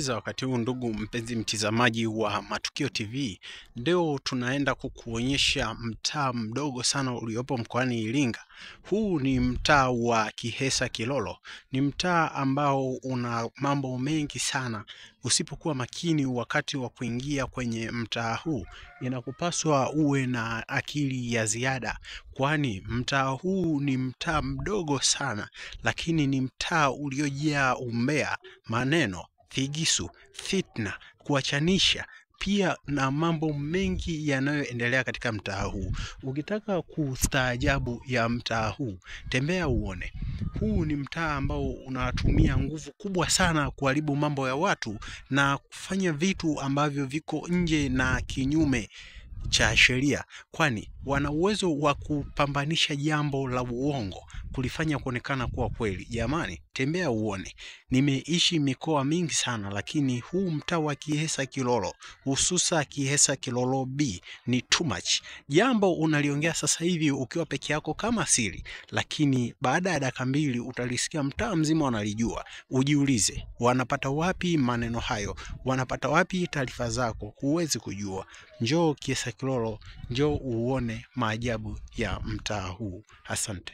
Wakati huu ndugu mpenzi mtizamaji wa Matukio TV, leo tunaenda kukuonyesha mtaa mdogo sana uliopo mkoani Iringa. Huu ni mtaa wa Kihesa Kilolo. Ni mtaa ambao una mambo mengi sana. Usipokuwa makini wakati wa kuingia kwenye mtaa huu, inakupaswa uwe na akili ya ziada, kwani mtaa huu ni mtaa mdogo sana, lakini ni mtaa uliojaa umbea, maneno, figisu, fitna, kuachanisha, pia na mambo mengi yanayoendelea katika mtaa huu. Ukitaka kustaajabu ya mtaa huu, tembea uone. Huu ni mtaa ambao unatumia nguvu kubwa sana kuharibu mambo ya watu na kufanya vitu ambavyo viko nje na kinyume cha sheria, kwani wana uwezo wa kupambanisha jambo la uongo kulifanya kuonekana kuwa kweli. Jamani, tembea uone. Nimeishi mikoa mingi sana, lakini huu mtaa wa Kihesa Kilolo, hususa Kihesa Kilolo B, ni too much. Jambo unaliongea sasa hivi ukiwa peke yako kama siri, lakini baada ya dakika mbili utalisikia mtaa mzima wanalijua. Ujiulize, wanapata wapi maneno hayo? Wanapata wapi taarifa zako? Huwezi kujua. Njoo Kihesa Kilolo, njoo uone maajabu ya mtaa huu. Asante.